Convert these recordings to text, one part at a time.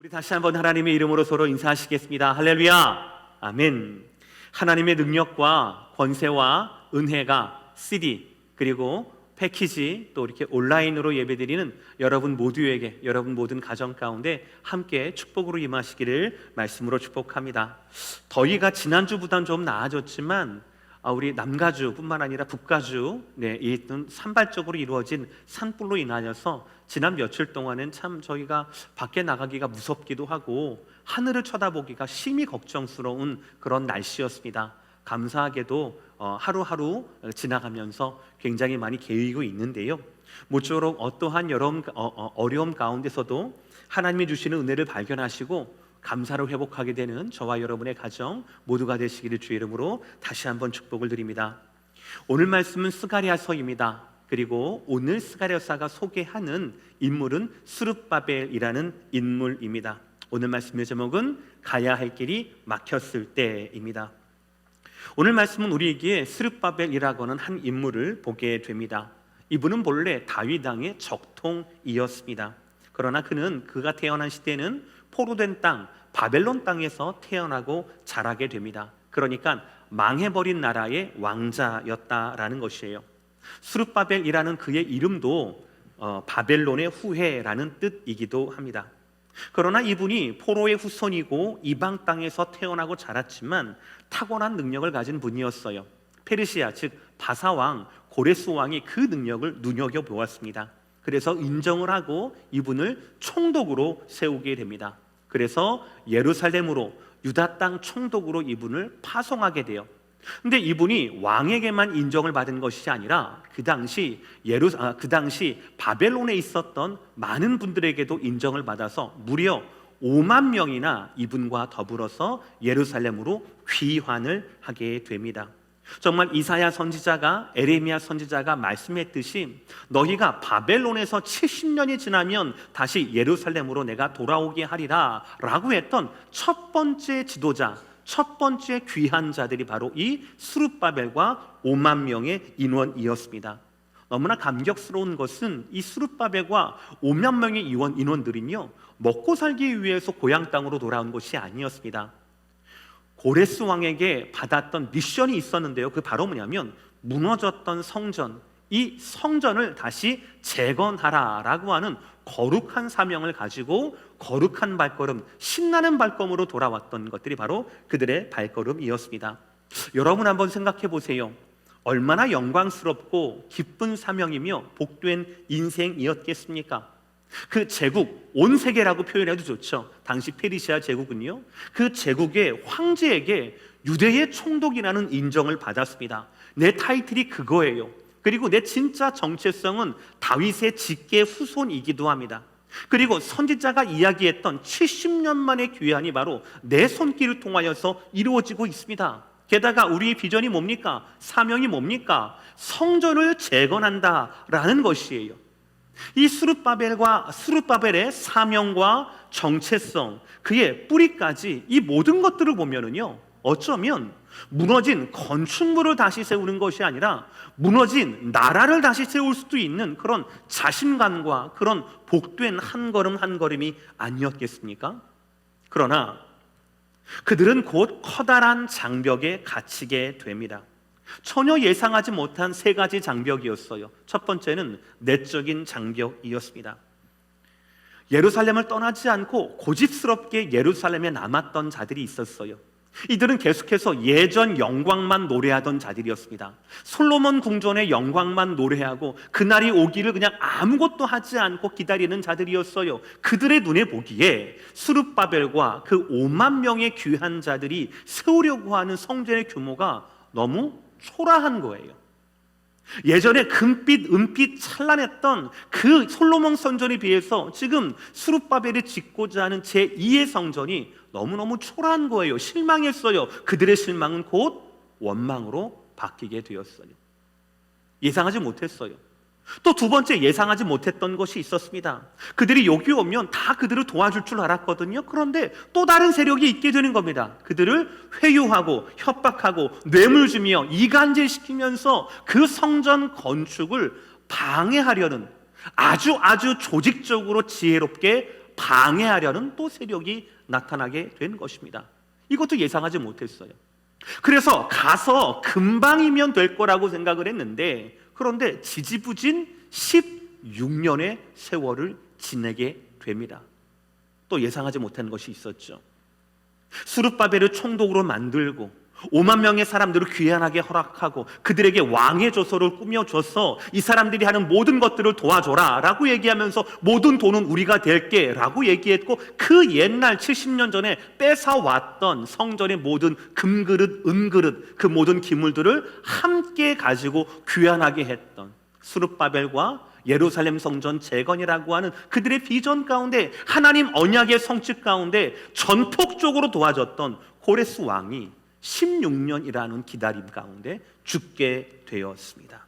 우리 다시 한번 하나님의 이름으로 서로 인사하시겠습니다. 할렐루야, 아멘. 하나님의 능력과 권세와 은혜가 CD 그리고 패키지 또 이렇게 온라인으로 예배드리는 여러분 모두에게, 여러분 모든 가정 가운데 함께 축복으로 임하시기를 말씀으로 축복합니다. 더위가 지난주보다는 좀 나아졌지만 우리 남가주뿐만 아니라 북가주 이 산발적으로 이루어진 산불로 인하여서 지난 며칠 동안은 참 저희가 밖에 나가기가 무섭기도 하고 하늘을 쳐다보기가 심히 걱정스러운 그런 날씨였습니다. 감사하게도 하루하루 지나가면서 굉장히 많이 개이고 있는데요, 모쪼록 어떠한 어려움 가운데서도 하나님이 주시는 은혜를 발견하시고 감사로 회복하게 되는 저와 여러분의 가정 모두가 되시기를 주의 이름으로 다시 한번 축복을 드립니다. 오늘 말씀은 스가랴서입니다. 그리고 오늘 스가랴서가 소개하는 인물은 스룹바벨이라는 인물입니다. 오늘 말씀의 제목은 가야 할 길이 막혔을 때입니다. 오늘 말씀은 우리에게 스룹바벨이라고 하는 한 인물을 보게 됩니다. 이분은 본래 다윗 왕의 적통이었습니다. 그러나 그가 태어난 시대는 포로된 땅 바벨론 땅에서 태어나고 자라게 됩니다. 그러니까 망해버린 나라의 왕자였다라는 것이에요. 스룹바벨이라는 그의 이름도 바벨론의 후회라는 뜻이기도 합니다. 그러나 이분이 포로의 후손이고 이방 땅에서 태어나고 자랐지만 탁월한 능력을 가진 분이었어요. 페르시아 즉 바사왕 고레스 왕이 그 능력을 눈여겨보았습니다. 그래서 인정을 하고 이분을 총독으로 세우게 됩니다. 그래서 예루살렘으로 유다 땅 총독으로 이분을 파송하게 돼요. 근데 이분이 왕에게만 인정을 받은 것이 아니라 그 당시 바벨론에 있었던 많은 분들에게도 인정을 받아서 무려 5만 명이나 이분과 더불어서 예루살렘으로 귀환을 하게 됩니다. 정말 이사야 선지자가 에레미야 선지자가 말씀했듯이 너희가 바벨론에서 70년이 지나면 다시 예루살렘으로 내가 돌아오게 하리라 라고 했던 첫 번째 지도자, 첫 번째 귀한 자들이 바로 이 스룹바벨과 5만 명의 인원이었습니다. 너무나 감격스러운 것은 이 스룹바벨과 5만 명의 인원들은요, 먹고 살기 위해서 고향 땅으로 돌아온 것이 아니었습니다. 고레스 왕에게 받았던 미션이 있었는데요, 그 바로 뭐냐면 무너졌던 성전, 이 성전을 다시 재건하라라고 하는 거룩한 사명을 가지고 거룩한 발걸음, 신나는 발걸음으로 돌아왔던 것들이 바로 그들의 발걸음이었습니다. 여러분 한번 생각해 보세요. 얼마나 영광스럽고 기쁜 사명이며 복된 인생이었겠습니까? 그 제국, 온 세계라고 표현해도 좋죠. 당시 페르시아 제국은요, 그 제국의 황제에게 유대의 총독이라는 인정을 받았습니다. 내 타이틀이 그거예요. 그리고 내 진짜 정체성은 다윗의 직계 후손이기도 합니다. 그리고 선지자가 이야기했던 70년 만의 귀환이 바로 내 손길을 통하여서 이루어지고 있습니다. 게다가 우리의 비전이 뭡니까? 사명이 뭡니까? 성전을 재건한다라는 것이에요. 이 스룹바벨의 사명과 정체성, 그의 뿌리까지 이 모든 것들을 보면은요, 어쩌면 무너진 건축물을 다시 세우는 것이 아니라 무너진 나라를 다시 세울 수도 있는 그런 자신감과 그런 복된 한 걸음 한 걸음이 아니었겠습니까? 그러나 그들은 곧 커다란 장벽에 갇히게 됩니다. 전혀 예상하지 못한 세 가지 장벽이었어요. 첫 번째는 내적인 장벽이었습니다. 예루살렘을 떠나지 않고 고집스럽게 예루살렘에 남았던 자들이 있었어요. 이들은 계속해서 예전 영광만 노래하던 자들이었습니다. 솔로몬 궁전의 영광만 노래하고 그날이 오기를 그냥 아무것도 하지 않고 기다리는 자들이었어요. 그들의 눈에 보기에 스룹바벨과 그 5만 명의 귀한 자들이 세우려고 하는 성전의 규모가 너무 초라한 거예요. 예전에 금빛, 은빛 찬란했던 그 솔로몬 성전에 비해서 지금 스룹바벨이 짓고자 하는 제2의 성전이 너무너무 초라한 거예요. 실망했어요. 그들의 실망은 곧 원망으로 바뀌게 되었어요. 예상하지 못했어요. 또 두 번째 예상하지 못했던 것이 있었습니다. 그들이 여기 오면 다 그들을 도와줄 줄 알았거든요. 그런데 또 다른 세력이 있게 되는 겁니다. 그들을 회유하고 협박하고 뇌물 주며 이간질시키면서 그 성전 건축을 방해하려는 아주 조직적으로 지혜롭게 방해하려는 또 세력이 나타나게 된 것입니다. 이것도 예상하지 못했어요. 그래서 가서 금방이면 될 거라고 생각을 했는데, 그런데 지지부진 16년의 세월을 지내게 됩니다. 또 예상하지 못한 것이 있었죠. 스룹바벨을 총독으로 만들고 5만 명의 사람들을 귀환하게 허락하고 그들에게 왕의 조서를 꾸며줘서 이 사람들이 하는 모든 것들을 도와줘라 라고 얘기하면서 모든 돈은 우리가 댈게 라고 얘기했고, 그 옛날 70년 전에 뺏어왔던 성전의 모든 금그릇, 은그릇, 그 모든 기물들을 함께 가지고 귀환하게 했던 스룹바벨과 예루살렘 성전 재건이라고 하는 그들의 비전 가운데, 하나님 언약의 성취 가운데 전폭적으로 도와줬던 고레스 왕이 16년이라는 기다림 가운데 죽게 되었습니다.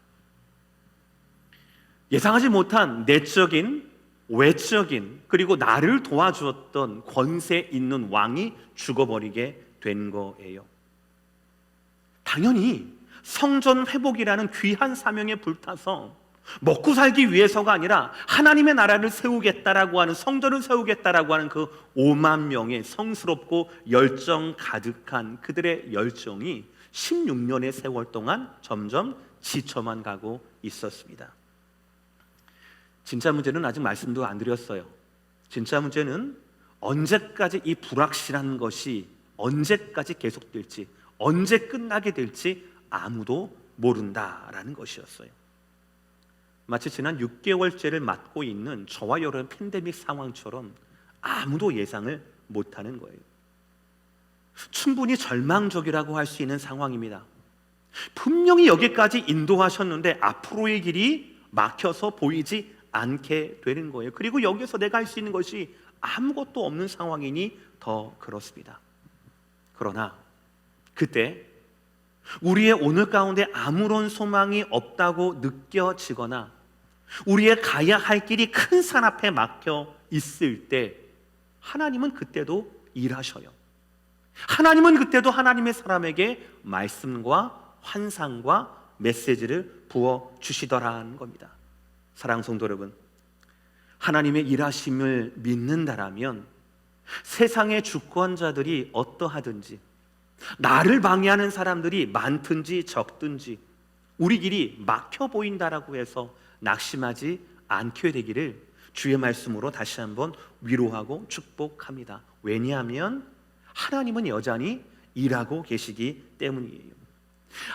예상하지 못한 내적인, 외적인, 그리고 나를 도와주었던 권세 있는 왕이 죽어버리게 된 거예요. 당연히 성전 회복이라는 귀한 사명에 불타서 먹고 살기 위해서가 아니라 하나님의 나라를 세우겠다라고 하는, 성전을 세우겠다라고 하는 그 5만 명의 성스럽고 열정 가득한 그들의 열정이 16년의 세월 동안 점점 지쳐만 가고 있었습니다. 진짜 문제는 아직 말씀도 안 드렸어요. 진짜 문제는 언제까지 이 불확실한 것이 언제까지 계속될지, 언제 끝나게 될지 아무도 모른다라는 것이었어요. 마치 지난 6개월째를 맞고 있는 저와 여러분 팬데믹 상황처럼 아무도 예상을 못하는 거예요. 충분히 절망적이라고 할 수 있는 상황입니다. 분명히 여기까지 인도하셨는데 앞으로의 길이 막혀서 보이지 않게 되는 거예요. 그리고 여기서 내가 할 수 있는 것이 아무것도 없는 상황이니 더 그렇습니다. 그러나 그때 우리의 오늘 가운데 아무런 소망이 없다고 느껴지거나 우리의 가야 할 길이 큰 산 앞에 막혀 있을 때, 하나님은 그때도 일하셔요. 하나님은 그때도 하나님의 사람에게 말씀과 환상과 메시지를 부어주시더라는 겁니다. 사랑하는 성도 여러분, 하나님의 일하심을 믿는다라면 세상의 주권자들이 어떠하든지, 나를 방해하는 사람들이 많든지 적든지 우리 길이 막혀 보인다라고 해서 낙심하지 않게 되기를 주의 말씀으로 다시 한번 위로하고 축복합니다. 왜냐하면 하나님은 여전히 일하고 계시기 때문이에요.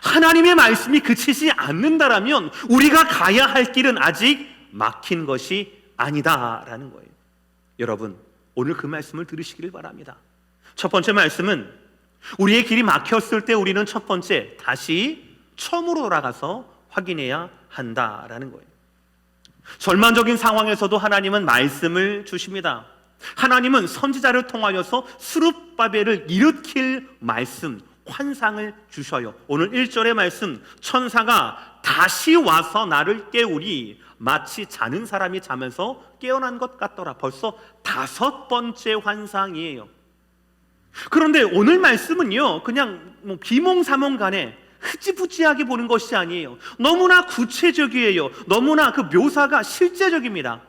하나님의 말씀이 그치지 않는다라면 우리가 가야 할 길은 아직 막힌 것이 아니다라는 거예요. 여러분, 오늘 그 말씀을 들으시기를 바랍니다. 첫 번째 말씀은, 우리의 길이 막혔을 때 우리는 첫 번째 다시 처음으로 돌아가서 확인해야 한다라는 거예요. 절망적인 상황에서도 하나님은 말씀을 주십니다. 하나님은 선지자를 통하여서 스룹바벨을 일으킬 말씀, 환상을 주셔요. 오늘 1절의 말씀, 천사가 다시 와서 나를 깨우리 마치 자는 사람이 자면서 깨어난 것 같더라. 벌써 5번째 환상이에요. 그런데 오늘 말씀은요, 그냥 비몽사몽간에 흐지부지하게 보는 것이 아니에요. 너무나 구체적이에요. 너무나 그 묘사가 실제적입니다.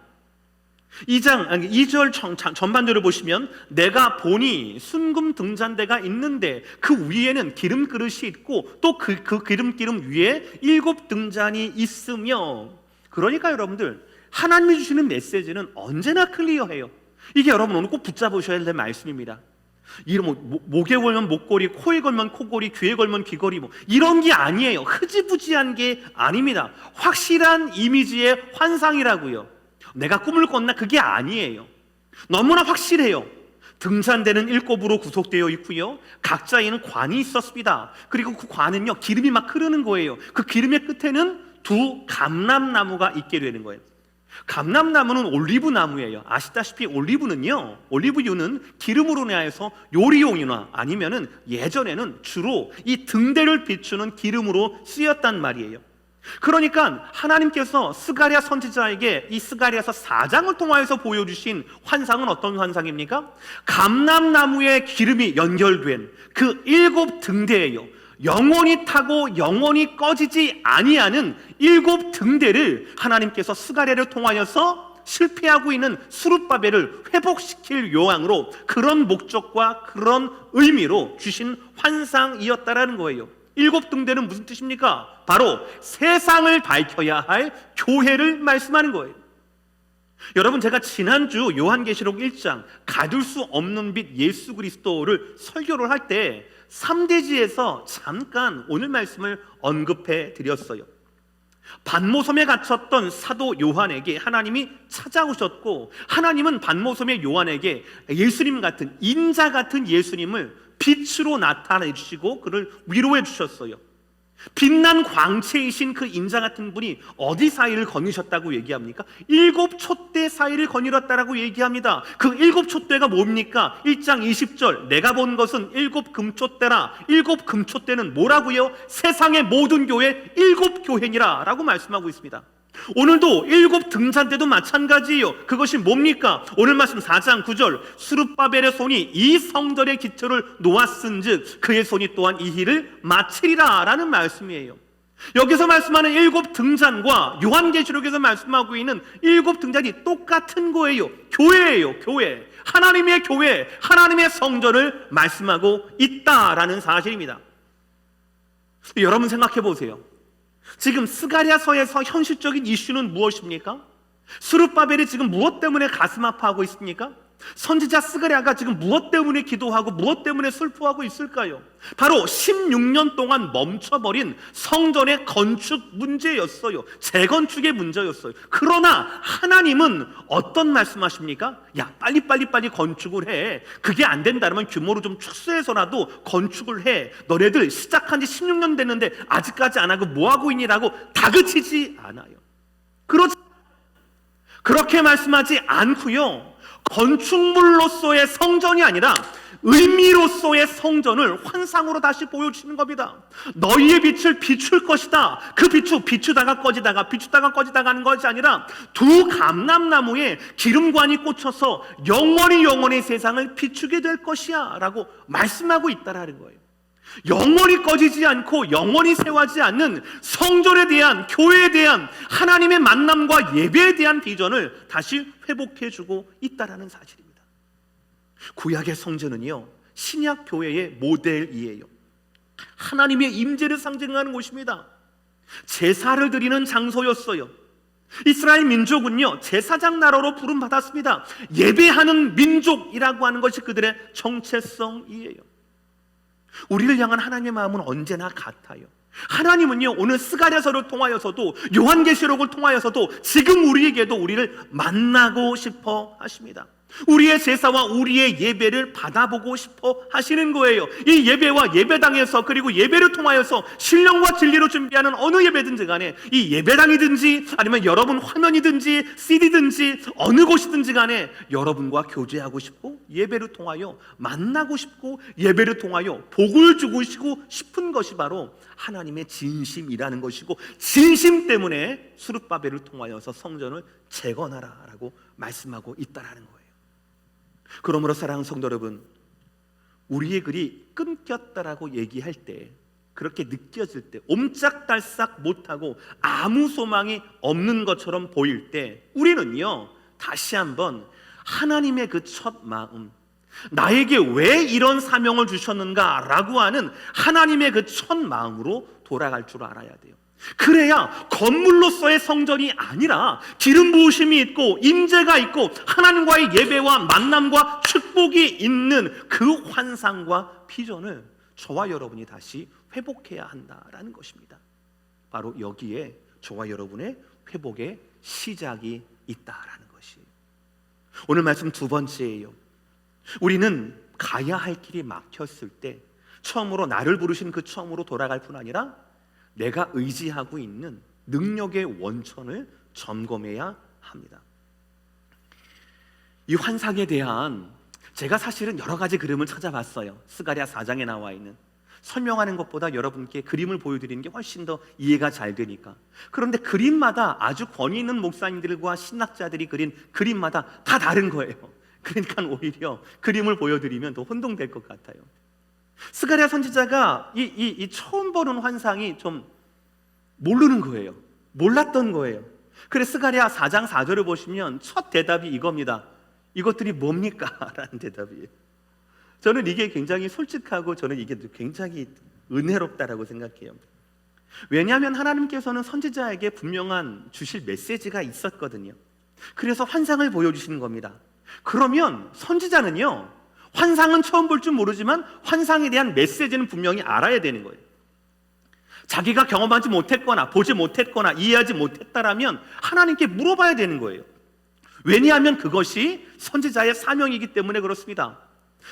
2절 전반절을 보시면, 내가 보니 순금 등잔대가 있는데 그 위에는 기름 그릇이 있고 또 그 기름 위에 7 등잔이 있으며. 그러니까 여러분들, 하나님이 주시는 메시지는 언제나 클리어해요. 이게 여러분 오늘 꼭 붙잡으셔야 될 말씀입니다. 목에 걸면 목걸이, 코에 걸면 코걸이, 귀에 걸면 귀걸이, 이런 게 아니에요. 흐지부지한 게 아닙니다. 확실한 이미지의 환상이라고요. 내가 꿈을 꿨나? 그게 아니에요. 너무나 확실해요. 등잔대는 7으로 구속되어 있고요, 각자에는 관이 있었습니다. 그리고 그 관은요, 기름이 막 흐르는 거예요. 그 기름의 끝에는 2 감람나무가 있게 되는 거예요. 감람나무는 올리브 나무예요. 아시다시피 올리브유는 기름으로 인하여서 요리용이나 아니면은 예전에는 주로 이 등대를 비추는 기름으로 쓰였단 말이에요. 그러니까 하나님께서 스가랴 선지자에게 이 스가랴서 4장을 통하여서 보여주신 환상은 어떤 환상입니까? 감람나무에 기름이 연결된 그 7 등대예요. 영원히 타고 영원히 꺼지지 아니하는 7 등대를 하나님께서 스가랴를 통하여서 실패하고 있는 스룹바벨을 회복시킬 요항으로 그런 목적과 그런 의미로 주신 환상이었다라는 거예요. 7등대는 무슨 뜻입니까? 바로 세상을 밝혀야 할 교회를 말씀하는 거예요. 여러분, 제가 지난주 요한계시록 1장 가둘 수 없는 빛 예수 그리스도를 설교를 할 때 3대지에서 잠깐 오늘 말씀을 언급해 드렸어요. 반모섬에 갇혔던 사도 요한에게 하나님이 찾아오셨고, 하나님은 반모섬의 요한에게 예수님 같은, 인자 같은 예수님을 빛으로 나타내 주시고 그를 위로해 주셨어요. 빛난 광채이신 그 인자 같은 분이 어디 사이를 거니셨다고 얘기합니까? 7 촛대 사이를 거닐었다라고 얘기합니다. 그 7 촛대가 뭡니까? 1장 20절, 내가 본 것은 7 금촛대라. 7 금촛대는 뭐라고요? 세상의 모든 교회 7 교회니라 라고 말씀하고 있습니다. 오늘도 7 등잔대도 마찬가지예요. 그것이 뭡니까? 오늘 말씀 4장 9절, 스룹바벨의 손이 이 성전의 기초를 놓았은즉 그의 손이 또한 이 일을 마치리라 라는 말씀이에요. 여기서 말씀하는 7 등잔과 요한계시록에서 말씀하고 있는 7 등잔이 똑같은 거예요. 교회예요. 교회, 하나님의 교회, 하나님의 성전을 말씀하고 있다라는 사실입니다. 여러분 생각해 보세요. 지금 스가랴서에서 현실적인 이슈는 무엇입니까? 스룹바벨이 지금 무엇 때문에 가슴 아파하고 있습니까? 선지자 스가랴가 지금 무엇 때문에 기도하고 무엇 때문에 슬퍼하고 있을까요? 바로 16년 동안 멈춰버린 성전의 건축 문제였어요. 재건축의 문제였어요. 그러나 하나님은 어떤 말씀하십니까? 야, 빨리 건축을 해. 그게 안 된다면 규모를 좀 축소해서라도 건축을 해. 너네들 시작한 지 16년 됐는데 아직까지 안 하고 뭐 하고 있니라고 다그치지 않아요. 그렇게 말씀하지 않고요, 건축물로서의 성전이 아니라 의미로서의 성전을 환상으로 다시 보여주시는 겁니다. 너희의 빛을 비출 것이다. 그 빛을 비추다가 꺼지다가 하는 것이 아니라 두 감람나무에 기름관이 꽂혀서 영원히 세상을 비추게 될 것이야 라고 말씀하고 있다라는 거예요. 영원히 꺼지지 않고 영원히 쇠하지 않는 성전에 대한, 교회에 대한 하나님의 만남과 예배에 대한 비전을 다시 회복해주고 있다라는 사실입니다. 구약의 성전은요, 신약 교회의 모델이에요. 하나님의 임재를 상징하는 곳입니다. 제사를 드리는 장소였어요. 이스라엘 민족은요, 제사장 나라로 부름받았습니다. 예배하는 민족이라고 하는 것이 그들의 정체성이에요. 우리를 향한 하나님의 마음은 언제나 같아요. 하나님은요, 오늘 스가랴서를 통하여서도 요한계시록을 통하여서도 지금 우리에게도 우리를 만나고 싶어 하십니다. 우리의 제사와 우리의 예배를 받아보고 싶어 하시는 거예요. 이 예배와 예배당에서, 그리고 예배를 통하여서 신령과 진리로 준비하는 어느 예배든지 간에, 이 예배당이든지 아니면 여러분 화면이든지 CD든지 어느 곳이든지 간에 여러분과 교제하고 싶고, 예배를 통하여 만나고 싶고, 예배를 통하여 복을 주고 싶은 것이 바로 하나님의 진심이라는 것이고, 진심 때문에 스룹바벨을 통하여서 성전을 재건하라라고 말씀하고 있다라는 거예요. 그러므로 사랑하는 성도 여러분, 우리의 글이 끊겼다라고 얘기할 때, 그렇게 느껴질 때, 옴짝달싹 못하고 아무 소망이 없는 것처럼 보일 때, 우리는요, 다시 한번 하나님의 그 첫 마음, 나에게 왜 이런 사명을 주셨는가 라고 하는 하나님의 그 첫 마음으로 돌아갈 줄 알아야 돼요. 그래야 건물로서의 성전이 아니라 기름 부으심이 있고 임재가 있고 하나님과의 예배와 만남과 축복이 있는 그 환상과 비전을 저와 여러분이 다시 회복해야 한다라는 것입니다. 바로 여기에 저와 여러분의 회복의 시작이 있다라는 것이에요. 오늘 말씀 두 번째예요. 우리는 가야 할 길이 막혔을 때 처음으로 나를 부르신 그 처음으로 돌아갈 뿐 아니라 내가 의지하고 있는 능력의 원천을 점검해야 합니다. 이 환상에 대한, 제가 사실은 여러 가지 그림을 찾아봤어요. 스가랴 4장에 나와 있는, 설명하는 것보다 여러분께 그림을 보여드리는 게 훨씬 더 이해가 잘 되니까. 그런데 그림마다 아주 권위 있는 목사님들과 신학자들이 그린 그림마다 다 다른 거예요. 그러니까 오히려 그림을 보여드리면 더 혼동될 것 같아요. 스가랴 선지자가 이 처음 보는 환상이 좀 모르는 거예요. 몰랐던 거예요. 그래서 스가랴 4장 4절을 보시면 첫 대답이 이겁니다. 이것들이 뭡니까? 라는 대답이에요. 저는 이게 굉장히 솔직하고 저는 이게 굉장히 은혜롭다라고 생각해요. 왜냐하면 하나님께서는 선지자에게 분명한 주실 메시지가 있었거든요. 그래서 환상을 보여주시는 겁니다. 그러면 선지자는요, 환상은 처음 볼 줄 모르지만 환상에 대한 메시지는 분명히 알아야 되는 거예요. 자기가 경험하지 못했거나 보지 못했거나 이해하지 못했다라면 하나님께 물어봐야 되는 거예요. 왜냐하면 그것이 선지자의 사명이기 때문에 그렇습니다.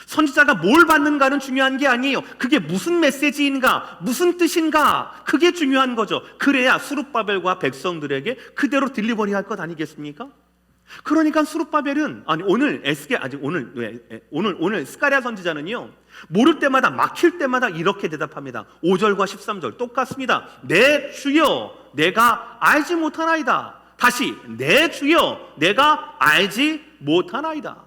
선지자가 뭘 받는가는 중요한 게 아니에요. 그게 무슨 메시지인가, 무슨 뜻인가, 그게 중요한 거죠. 그래야 스룹바벨과 백성들에게 그대로 딜리버리 할 것 아니겠습니까? 그러니까 스룹바벨은 오늘 스가랴 선지자는요, 모를 때마다 막힐 때마다 이렇게 대답합니다. 5절과 13절 똑같습니다. 내 주여 내가 알지 못하나이다. 다시 내 주여 내가 알지 못하나이다.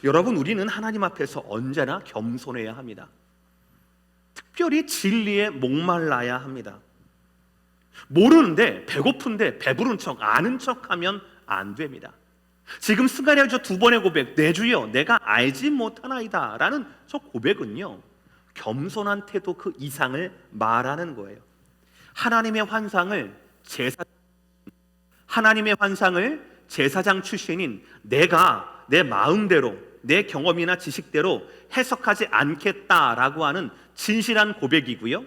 여러분, 우리는 하나님 앞에서 언제나 겸손해야 합니다. 특별히 진리에 목말라야 합니다. 모르는데 배고픈데 배부른 척 아는 척하면 안 됩니다. 지금 스가랴서 두 번의 고백, 내 주여 내가 알지 못하나이다 라는 저 고백은요, 겸손한 태도 그 이상을 말하는 거예요. 하나님의 환상을 제사장 출신인 내가 내 마음대로 내 경험이나 지식대로 해석하지 않겠다라고 하는 진실한 고백이고요,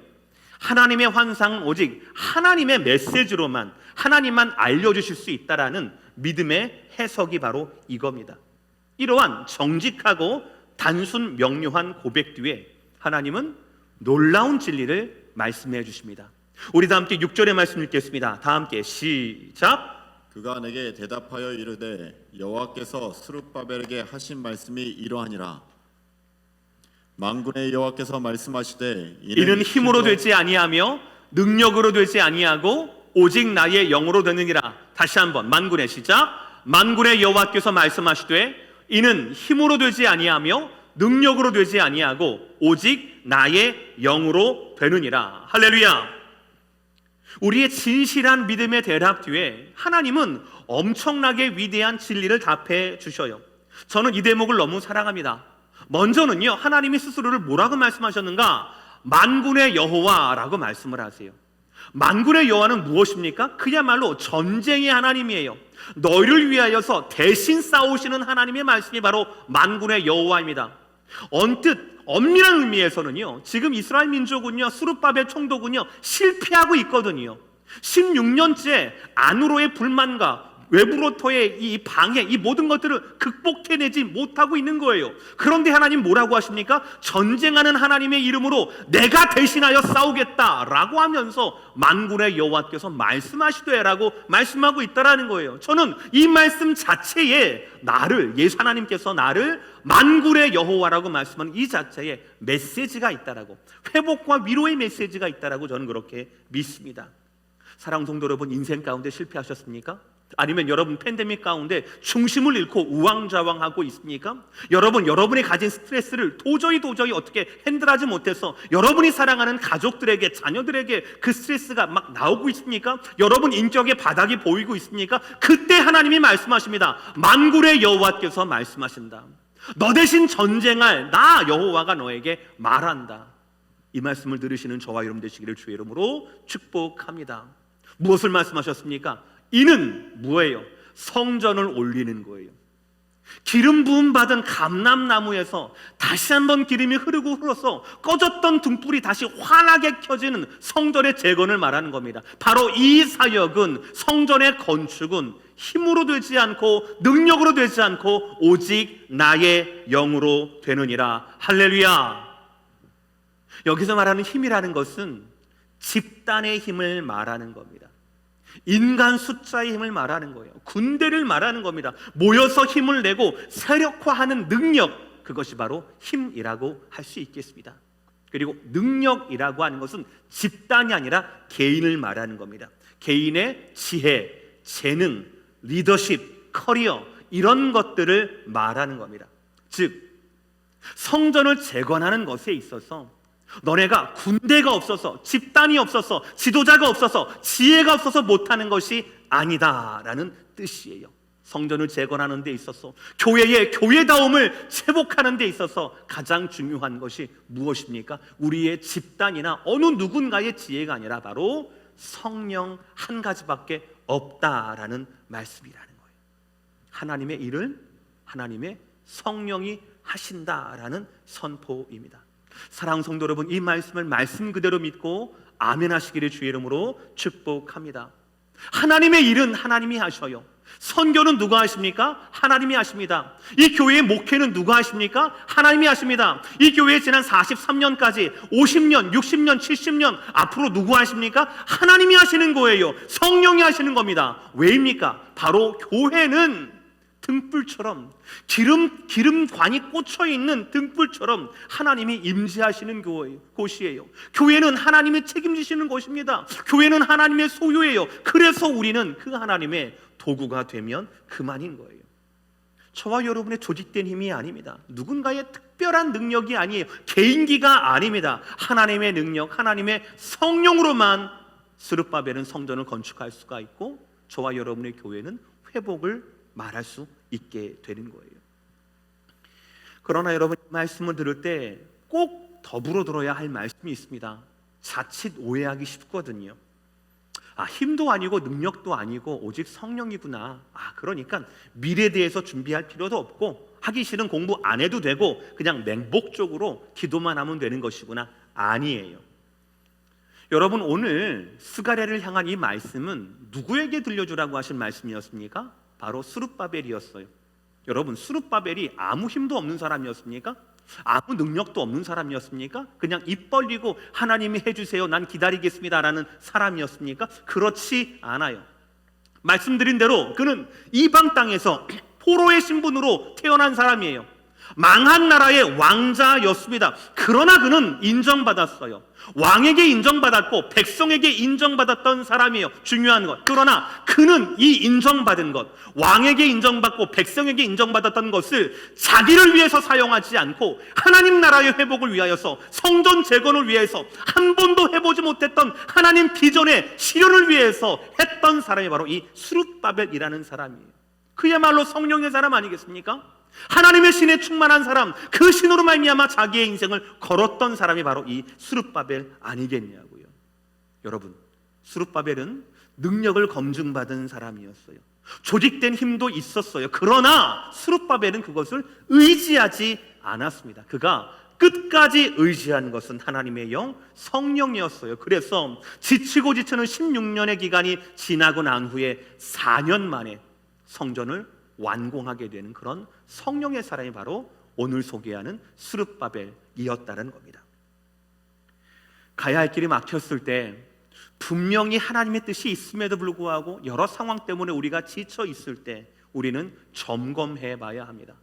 하나님의 환상은 오직 하나님의 메시지로만, 하나님만 알려주실 수 있다라는 믿음의 해석이 바로 이겁니다. 이러한 정직하고 단순 명료한 고백 뒤에 하나님은 놀라운 진리를 말씀해 주십니다. 우리 다 함께 6절의 말씀 읽겠습니다. 다 함께 시작. 그가 내게 대답하여 이르되 여호와께서 스룹바벨에게 하신 말씀이 이러하니라. 만군의 여호와께서 말씀하시되 이는 힘으로 되지 아니하며 능력으로 되지 아니하고 오직 나의 영으로 되느니라. 다시 한번 만군의 시작. 만군의 여호와께서 말씀하시되 이는 힘으로 되지 아니하며 능력으로 되지 아니하고 오직 나의 영으로 되느니라. 할렐루야. 우리의 진실한 믿음의 대답 뒤에 하나님은 엄청나게 위대한 진리를 답해 주셔요. 저는 이 대목을 너무 사랑합니다. 먼저는요, 하나님이 스스로를 뭐라고 말씀하셨는가? 만군의 여호와라고 말씀을 하세요. 만군의 여호와는 무엇입니까? 그야말로 전쟁의 하나님이에요. 너희를 위하여서 대신 싸우시는 하나님의 말씀이 바로 만군의 여호와입니다. 언뜻 엄밀한 의미에서는요, 지금 이스라엘 민족은요, 스룹바벨 총독은요 실패하고 있거든요. 16년째 안으로의 불만과 외부로부터의 이 방해, 이 모든 것들을 극복해내지 못하고 있는 거예요. 그런데 하나님 뭐라고 하십니까? 전쟁하는 하나님의 이름으로 내가 대신하여 싸우겠다라고 하면서 만군의 여호와께서 말씀하시되라고 말씀하고 있다라는 거예요. 저는 이 말씀 자체에 예수 하나님께서 나를 만군의 여호와라고 말씀하는 이 자체에 메시지가 있다라고, 회복과 위로의 메시지가 있다라고 저는 그렇게 믿습니다. 사랑하는 성도 여러분, 인생 가운데 실패하셨습니까? 아니면 여러분 팬데믹 가운데 중심을 잃고 우왕좌왕하고 있습니까? 여러분이 가진 스트레스를 도저히 어떻게 핸들하지 못해서 여러분이 사랑하는 가족들에게, 자녀들에게 그 스트레스가 막 나오고 있습니까? 여러분 인격의 바닥이 보이고 있습니까? 그때 하나님이 말씀하십니다. 만군의 여호와께서 말씀하신다. 너 대신 전쟁할 나 여호와가 너에게 말한다. 이 말씀을 들으시는 저와 여러분 되시기를 주의 이름으로 축복합니다. 무엇을 말씀하셨습니까? 이는 뭐예요? 성전을 올리는 거예요. 기름 부음 받은 감람나무에서 다시 한번 기름이 흘러서 꺼졌던 등불이 다시 환하게 켜지는 성전의 재건을 말하는 겁니다. 바로 이 사역은, 성전의 건축은 힘으로 되지 않고 능력으로 되지 않고 오직 나의 영으로 되느니라. 할렐루야. 여기서 말하는 힘이라는 것은 집단의 힘을 말하는 겁니다. 인간 숫자의 힘을 말하는 거예요. 군대를 말하는 겁니다. 모여서 힘을 내고 세력화하는 능력, 그것이 바로 힘이라고 할 수 있겠습니다. 그리고 능력이라고 하는 것은 집단이 아니라 개인을 말하는 겁니다. 개인의 지혜, 재능, 리더십, 커리어, 이런 것들을 말하는 겁니다. 즉 성전을 재건하는 것에 있어서 너네가 군대가 없어서, 집단이 없어서, 지도자가 없어서, 지혜가 없어서 못하는 것이 아니다라는 뜻이에요. 성전을 재건하는 데 있어서, 교회의 교회다움을 회복하는 데 있어서 가장 중요한 것이 무엇입니까? 우리의 집단이나 어느 누군가의 지혜가 아니라 바로 성령 한 가지밖에 없다라는 말씀이라는 거예요. 하나님의 일을 하나님의 성령이 하신다라는 선포입니다. 사랑하는 성도 여러분, 이 말씀을 말씀 그대로 믿고 아멘 하시기를 주의 이름으로 축복합니다. 하나님의 일은 하나님이 하셔요. 선교는 누가 하십니까? 하나님이 하십니다. 이 교회의 목회는 누가 하십니까? 하나님이 하십니다. 이 교회에 지난 43년까지 50년, 60년, 70년 앞으로 누구 하십니까? 하나님이 하시는 거예요. 성령이 하시는 겁니다. 왜입니까? 바로 교회는 등불처럼 기름관이 꽂혀 있는 등불처럼 하나님이 임재하시는 곳이에요. 교회는 하나님이 책임지시는 곳입니다. 교회는 하나님의 소유예요. 그래서 우리는 그 하나님의 도구가 되면 그만인 거예요. 저와 여러분의 조직된 힘이 아닙니다. 누군가의 특별한 능력이 아니에요. 개인기가 아닙니다. 하나님의 능력, 하나님의 성령으로만 스룹바벨은 성전을 건축할 수가 있고, 저와 여러분의 교회는 회복을 말할 수 있게 되는 거예요. 그러나 여러분, 이 말씀을 들을 때 꼭 더불어 들어야 할 말씀이 있습니다. 자칫 오해하기 쉽거든요. 힘도 아니고 능력도 아니고 오직 성령이구나. 그러니까 미래에 대해서 준비할 필요도 없고 하기 싫은 공부 안 해도 되고 그냥 맹목적으로 기도만 하면 되는 것이구나. 아니에요. 여러분, 오늘 스가랴를 향한 이 말씀은 누구에게 들려주라고 하신 말씀이었습니까? 바로 스룹바벨이었어요. 여러분, 스룹바벨이 아무 힘도 없는 사람이었습니까? 아무 능력도 없는 사람이었습니까? 그냥 입 벌리고 하나님이 해주세요, 난 기다리겠습니다라는 사람이었습니까? 그렇지 않아요. 말씀드린 대로 그는 이방 땅에서 포로의 신분으로 태어난 사람이에요. 망한 나라의 왕자였습니다. 그러나 그는 인정받았어요. 왕에게 인정받았고 백성에게 인정받았던 사람이에요. 중요한 것. 그러나 그는 이 인정받은 것, 왕에게 인정받고 백성에게 인정받았던 것을 자기를 위해서 사용하지 않고 하나님 나라의 회복을 위하여서, 성전 재건을 위해서, 한 번도 해보지 못했던 하나님 비전의 실현을 위해서 했던 사람이 바로 이 스룹바벨이라는 사람이에요. 그야말로 성령의 사람 아니겠습니까? 하나님의 신에 충만한 사람, 그 신으로 말미암아 자기의 인생을 걸었던 사람이 바로 이 스룹바벨 아니겠냐고요. 여러분, 스룹바벨은 능력을 검증받은 사람이었어요. 조직된 힘도 있었어요. 그러나 스룹바벨은 그것을 의지하지 않았습니다. 그가 끝까지 의지한 것은 하나님의 영, 성령이었어요. 그래서 지치고 지치는 16년의 기간이 지나고 난 후에 4년 만에 성전을 완공하게 되는 그런 성령의 사람이 바로 오늘 소개하는 스룹바벨이었다는 겁니다. 가야 할 길이 막혔을 때 분명히 하나님의 뜻이 있음에도 불구하고 여러 상황 때문에 우리가 지쳐 있을 때 우리는 점검해 봐야 합니다.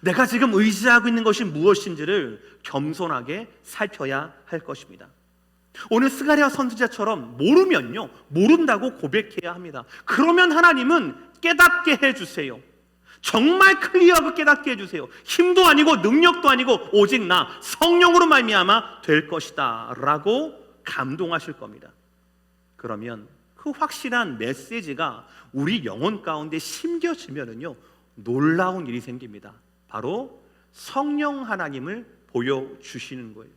내가 지금 의지하고 있는 것이 무엇인지를 겸손하게 살펴야 할 것입니다. 오늘 스가랴 선지자처럼 모르면요, 모른다고 고백해야 합니다. 그러면 하나님은 깨닫게 해주세요. 정말 클리어하고 깨닫게 해주세요. 힘도 아니고 능력도 아니고 오직 나 성령으로 말미암아 될 것이다 라고 감동하실 겁니다. 그러면 그 확실한 메시지가 우리 영혼 가운데 심겨지면은요, 놀라운 일이 생깁니다. 바로 성령 하나님을 보여주시는 거예요.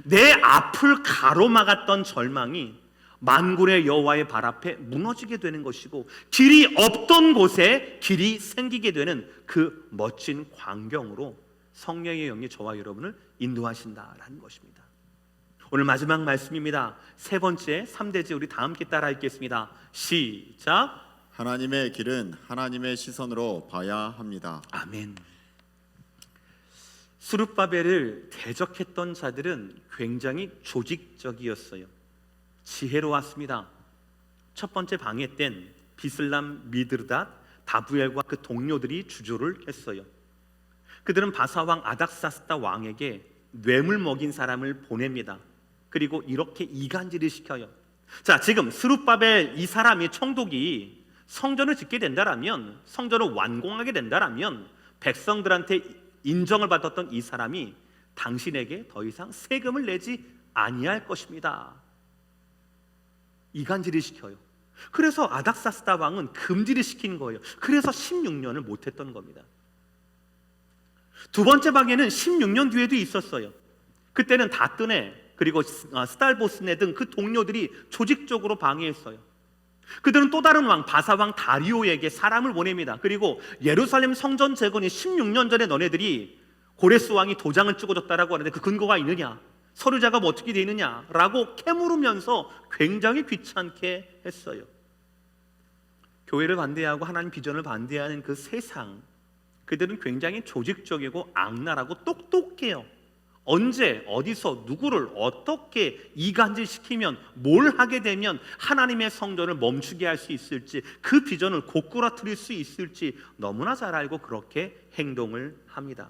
내 앞을 가로막았던 절망이 만군의 여호와의 발 앞에 무너지게 되는 것이고, 길이 없던 곳에 길이 생기게 되는 그 멋진 광경으로 성령의 영이 저와 여러분을 인도하신다라는 것입니다. 오늘 마지막 말씀입니다. 세 번째, 3대째 우리 다 함께 따라 읽겠습니다. 시작. 하나님의 길은 하나님의 시선으로 봐야 합니다. 아멘. 스룹바벨을 대적했던 자들은 굉장히 조직적이었어요. 지혜로웠습니다. 첫 번째 방해 땐 비슬람 미드르닷, 다부엘과 그 동료들이 주조를 했어요. 그들은 바사왕 아닥사스다 왕에게 뇌물 먹인 사람을 보냅니다. 그리고 이렇게 이간질을 시켜요. 자, 지금 스룹바벨 이 사람이, 총독이 성전을 짓게 된다라면, 성전을 완공하게 된다라면 백성들한테 인정을 받았던 이 사람이 당신에게 더 이상 세금을 내지 아니할 것입니다. 이간질을 시켜요. 그래서 아닥사스다 왕은 금지를 시킨 거예요. 그래서 16년을 못했던 겁니다. 두 번째 방해는 16년 뒤에도 있었어요. 그때는 다뜨네 그리고 스탈보스네 등 그 동료들이 조직적으로 방해했어요. 그들은 또 다른 왕 바사왕 다리오에게 사람을 보냅니다. 그리고 예루살렘 성전 재건이 16년 전에 너네들이 고레스 왕이 도장을 찍어줬다라고 하는데 그 근거가 있느냐, 서류자가 뭐 어떻게 돼 있느냐라고 캐물으면서 굉장히 귀찮게 했어요. 교회를 반대하고 하나님 비전을 반대하는 그 세상, 그들은 굉장히 조직적이고 악랄하고 똑똑해요. 언제 어디서 누구를 어떻게 이간질시키면 뭘 하게 되면 하나님의 성전을 멈추게 할 수 있을지, 그 비전을 고꾸라뜨릴 수 있을지 너무나 잘 알고 그렇게 행동을 합니다.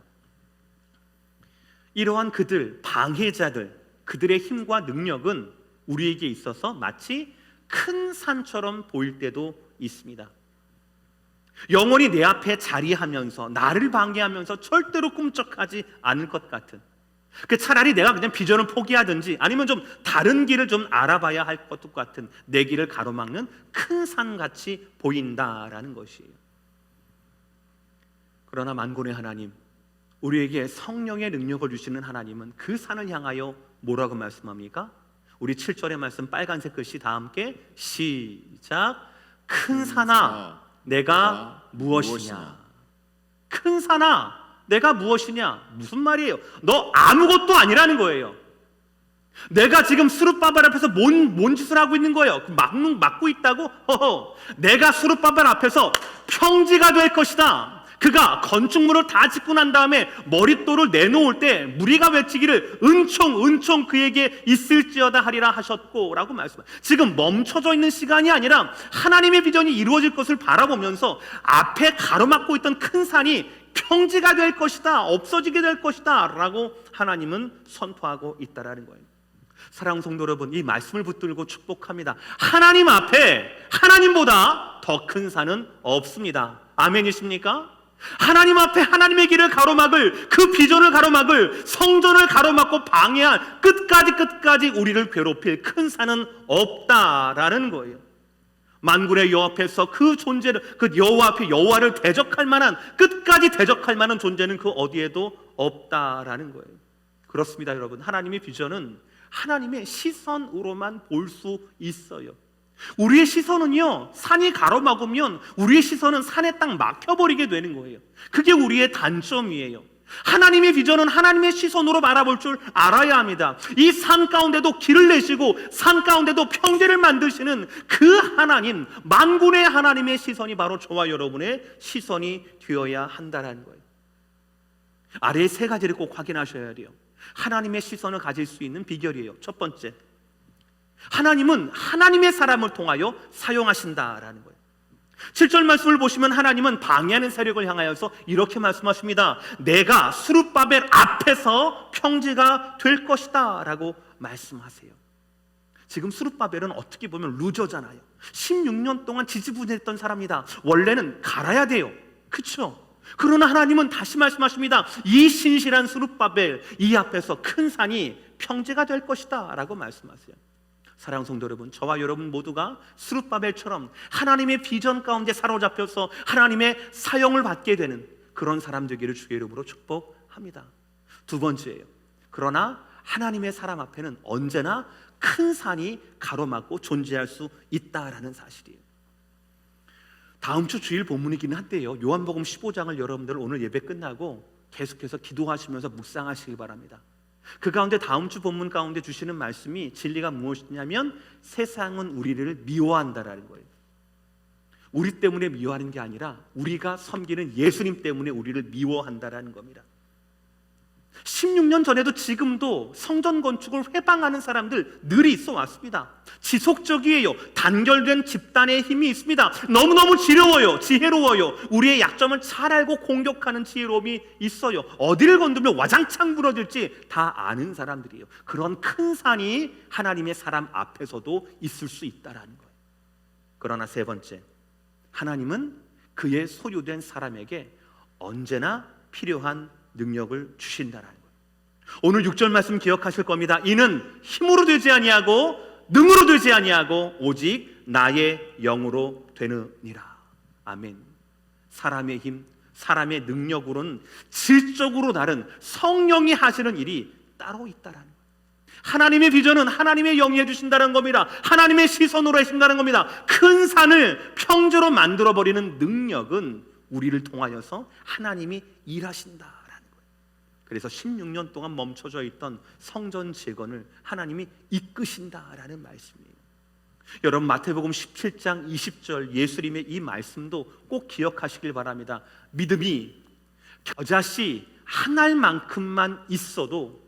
이러한 그들, 방해자들, 그들의 힘과 능력은 우리에게 있어서 마치 큰 산처럼 보일 때도 있습니다. 영원히 내 앞에 자리하면서 나를 방해하면서 절대로 꿈쩍하지 않을 것 같은, 차라리 내가 그냥 비전을 포기하든지 아니면 좀 다른 길을 좀 알아봐야 할 것 같은 내 길을 가로막는 큰 산같이 보인다라는 것이에요. 그러나 만군의 하나님, 우리에게 성령의 능력을 주시는 하나님은 그 산을 향하여 뭐라고 말씀합니까? 우리 7절의 말씀 빨간색 글씨 다 함께 시작. 큰 산아 내가 무엇이냐. 큰 산아 내가 무엇이냐. 무슨 말이에요? 너 아무것도 아니라는 거예요. 내가 지금 스룹바벨 앞에서 뭔 짓을 하고 있는 거예요? 막고 있다고? 내가 스룹바벨 앞에서 평지가 될 것이다. 그가 건축물을 다 짓고 난 다음에 머릿돌을 내놓을 때 무리가 외치기를 은총 그에게 있을지어다 하리라 하셨고 라고 말씀합니다. 지금 멈춰져 있는 시간이 아니라 하나님의 비전이 이루어질 것을 바라보면서 앞에 가로막고 있던 큰 산이 평지가 될 것이다, 없어지게 될 것이다 라고 하나님은 선포하고 있다라는 거예요. 사랑하는 성도 여러분, 이 말씀을 붙들고 축복합니다. 하나님 앞에 하나님보다 더 큰 산은 없습니다. 아멘이십니까? 하나님 앞에 하나님의 길을 가로막을, 그 비전을 가로막을, 성전을 가로막고 방해한 끝까지 우리를 괴롭힐 큰 산은 없다라는 거예요. 만군의 여호와 앞에서 그 존재를, 그 여호와 앞에 여호와를 대적할 만한, 끝까지 대적할 만한 존재는 그 어디에도 없다라는 거예요. 그렇습니다, 여러분. 하나님의 비전은 하나님의 시선으로만 볼 수 있어요. 우리의 시선은요, 산이 가로막으면 우리의 시선은 산에 딱 막혀버리게 되는 거예요. 그게 우리의 단점이에요. 하나님의 비전은 하나님의 시선으로 바라볼 줄 알아야 합니다. 이 산 가운데도 길을 내시고 산 가운데도 평지를 만드시는 그 하나님, 만군의 하나님의 시선이 바로 저와 여러분의 시선이 되어야 한다는 거예요. 아래에 세 가지를 꼭 확인하셔야 돼요. 하나님의 시선을 가질 수 있는 비결이에요. 첫 번째, 하나님은 하나님의 사람을 통하여 사용하신다라는 거예요. 7절 말씀을 보시면 하나님은 방해하는 세력을 향하여서 이렇게 말씀하십니다. 내가 스룹바벨 앞에서 평지가 될 것이다 라고 말씀하세요. 지금 스룹바벨은 어떻게 보면 루저잖아요. 16년 동안 지지부진했던 사람이다. 원래는 갈아야 돼요. 그렇죠? 그러나 하나님은 다시 말씀하십니다. 이 신실한 스룹바벨, 이 앞에서 큰 산이 평지가 될 것이다 라고 말씀하세요. 사랑하는 성도 여러분, 저와 여러분 모두가 스룹바벨처럼 하나님의 비전 가운데 사로잡혀서 하나님의 사용을 받게 되는 그런 사람 되기를 주의 이름으로 축복합니다. 두 번째예요. 그러나 하나님의 사람 앞에는 언제나 큰 산이 가로막고 존재할 수 있다라는 사실이에요. 다음 주 주일 본문이긴 한데요, 요한복음 15장을 여러분들 오늘 예배 끝나고 계속해서 기도하시면서 묵상하시기 바랍니다. 그 가운데 다음 주 본문 가운데 주시는 말씀이 진리가 무엇이냐면 세상은 우리를 미워한다라는 거예요. 우리 때문에 미워하는 게 아니라 우리가 섬기는 예수님 때문에 우리를 미워한다라는 겁니다. 16년 전에도 지금도 성전 건축을 회방하는 사람들 늘 있어 왔습니다. 지속적이에요. 단결된 집단의 힘이 있습니다. 너무너무 지혜로워요. 우리의 약점을 잘 알고 공격하는 지혜로움이 있어요. 어디를 건드면 와장창 무너질지 다 아는 사람들이에요. 그런 큰 산이 하나님의 사람 앞에서도 있을 수 있다라는 거예요. 그러나 세 번째, 하나님은 그의 소유된 사람에게 언제나 필요한 능력을 주신다라는 거예요. 오늘 6절 말씀 기억하실 겁니다. 이는 힘으로 되지 아니하고 능으로 되지 아니하고 오직 나의 영으로 되느니라. 아멘. 사람의 힘, 사람의 능력으로는 질적으로 다른 성령이 하시는 일이 따로 있다라는 거예요. 하나님의 비전은 하나님의 영이 해주신다는 겁니다. 하나님의 시선으로 해주신다는 겁니다. 큰 산을 평지로 만들어버리는 능력은 우리를 통하여서 하나님이 일하신다라는 거예요. 그래서 16년 동안 멈춰져 있던 성전 재건을 하나님이 이끄신다라는 말씀이에요. 여러분, 마태복음 17장 20절 예수님의 이 말씀도 꼭 기억하시길 바랍니다. 믿음이 겨자씨 한 알만큼만 있어도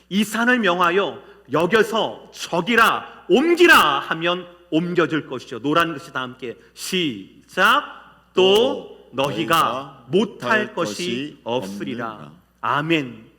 이 산을 명하여 여겨서 저기라 옮기라 하면 옮겨질 것이죠. 노란 글씨 다 함께 시작. 또 너희가 못할 것이 없으리라. 아멘.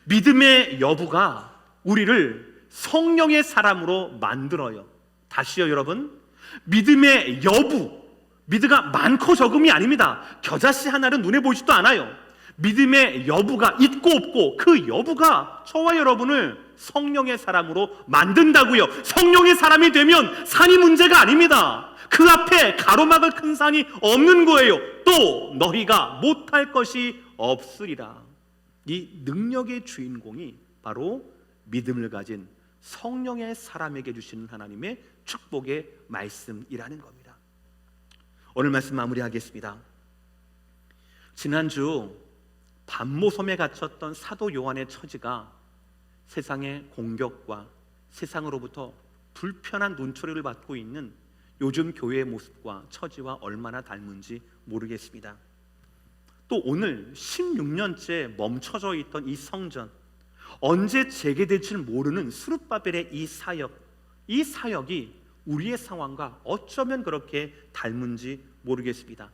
믿음의 여부가 우리를 성령의 사람으로 만들어요. 다시요, 여러분. 믿음의 여부, 믿음가 많고 적음이 아닙니다. 겨자씨 하나는 눈에 보이지도 않아요. 믿음의 여부가 있고 없고 그 여부가 저와 여러분을 성령의 사람으로 만든다고요. 성령의 사람이 되면 산이 문제가 아닙니다. 그 앞에 가로막을 큰 산이 없는 거예요. 또 너희가 못할 것이 없으리라. 이 능력의 주인공이 바로 믿음을 가진 성령의 사람에게 주시는 하나님의 축복의 말씀이라는 겁니다. 오늘 말씀 마무리하겠습니다. 지난주 반모섬에 갇혔던 사도 요한의 처지가 세상의 공격과 세상으로부터 불편한 눈초리를 받고 있는 요즘 교회의 모습과 처지와 얼마나 닮은지 모르겠습니다. 또 오늘 16년째 멈춰져 있던 이 성전, 언제 재개될지 모르는 스룹바벨의 이 사역이 우리의 상황과 어쩌면 그렇게 닮은지 모르겠습니다.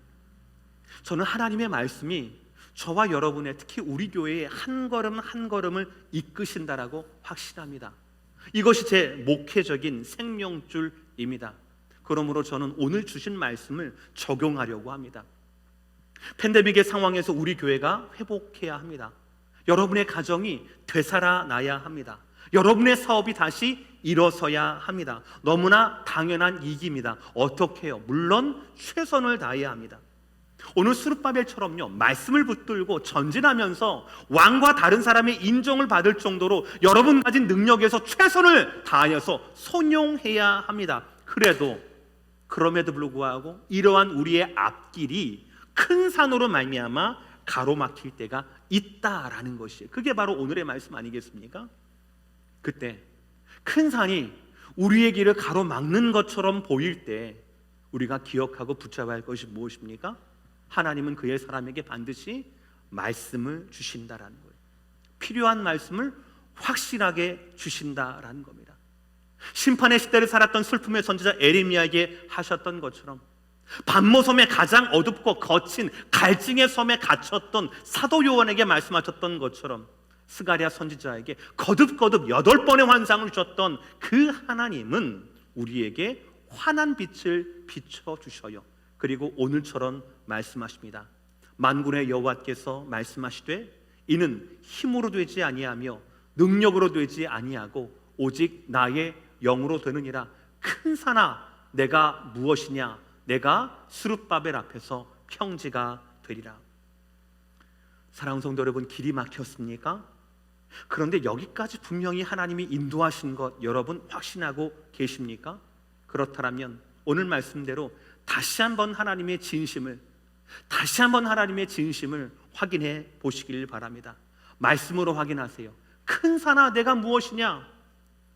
저는 하나님의 말씀이 저와 여러분의, 특히 우리 교회의 한 걸음 한 걸음을 이끄신다라고 확신합니다. 이것이 제 목회적인 생명줄입니다. 그러므로 저는 오늘 주신 말씀을 적용하려고 합니다. 팬데믹의 상황에서 우리 교회가 회복해야 합니다. 여러분의 가정이 되살아나야 합니다. 여러분의 사업이 다시 일어서야 합니다. 너무나 당연한 이기입니다. 어떻게 해요? 물론 최선을 다해야 합니다. 오늘 스룹바벨처럼요, 말씀을 붙들고 전진하면서 왕과 다른 사람의 인정을 받을 정도로 여러분 가진 능력에서 최선을 다하여서 손용해야 합니다. 그럼에도 불구하고 이러한 우리의 앞길이 큰 산으로 말미암아 가로막힐 때가 있다라는 것이에요. 그게 바로 오늘의 말씀 아니겠습니까? 그때 큰 산이 우리의 길을 가로막는 것처럼 보일 때 우리가 기억하고 붙잡아야 할 것이 무엇입니까? 하나님은 그의 사람에게 반드시 말씀을 주신다라는 거예요. 필요한 말씀을 확실하게 주신다라는 겁니다. 심판의 시대를 살았던 슬픔의 선지자 에레미야에게 하셨던 것처럼, 반모섬의 가장 어둡고 거친 갈증의 섬에 갇혔던 사도 요한에게 말씀하셨던 것처럼 스가랴 선지자에게 거듭거듭 8번의 환상을 주셨던 그 하나님은 우리에게 환한 빛을 비춰주셔요. 그리고 오늘처럼 말씀하십니다. 만군의 여호와께서 말씀하시되 이는 힘으로 되지 아니하며 능력으로 되지 아니하고 오직 나의 영으로 되느니라. 큰 산아, 내가 무엇이냐? 내가 스룹바벨 앞에서 평지가 되리라. 사랑하는 성도 여러분, 길이 막혔습니까? 그런데 여기까지 분명히 하나님이 인도하신 것 여러분 확신하고 계십니까? 그렇다면 오늘 말씀대로 다시 한번 하나님의 진심을 확인해 보시길 바랍니다. 말씀으로 확인하세요. 큰 산아, 내가 무엇이냐?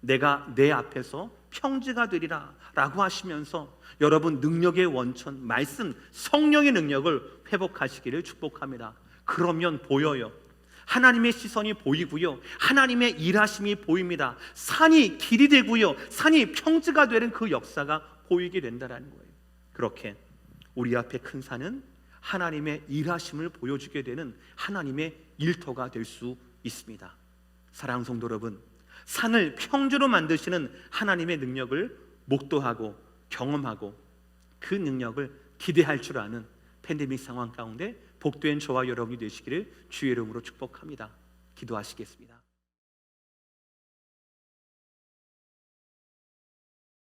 내가 내 앞에서 평지가 되리라 라고 하시면서 여러분 능력의 원천, 말씀, 성령의 능력을 회복하시기를 축복합니다. 그러면 보여요. 하나님의 시선이 보이고요, 하나님의 일하심이 보입니다. 산이 길이 되고요, 산이 평지가 되는 그 역사가 보이게 된다는 거예요. 그렇게 우리 앞에 큰 산은 하나님의 일하심을 보여주게 되는 하나님의 일터가 될 수 있습니다. 사랑하는 성도 여러분, 산을 평지로 만드시는 하나님의 능력을 목도하고 경험하고 그 능력을 기대할 줄 아는 팬데믹 상황 가운데 복된 저와 여러분이 되시기를 주의 이름으로 축복합니다. 기도하시겠습니다.